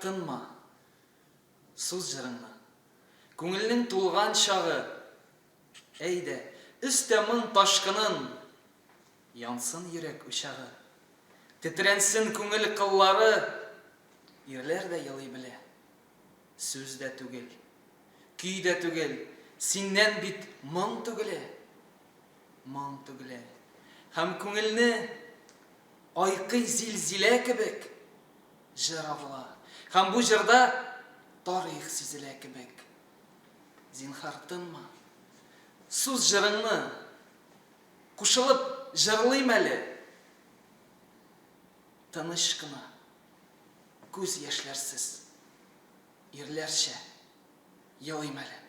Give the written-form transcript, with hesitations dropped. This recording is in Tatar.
Аңғарттынма сүз жырыңны, көңілнің тулған шағы, әйді, үстемін ташқынын, янсын йөрәк учағы, тетрәнсен күңел кыллары, ирләр дә елый белә, сүз дә түгел, көй дә түгел, синнән бит моң түгелә, һәм күңелне айкый зилзилә кебек җыр агыла, һәм бу җырда тарих сизелә кебек. Зинһар тынма, сүз җырыңны кушылып җырлыйм әле, тыныч кына, күз яшьләрсез, ирләрчә елыйм әле.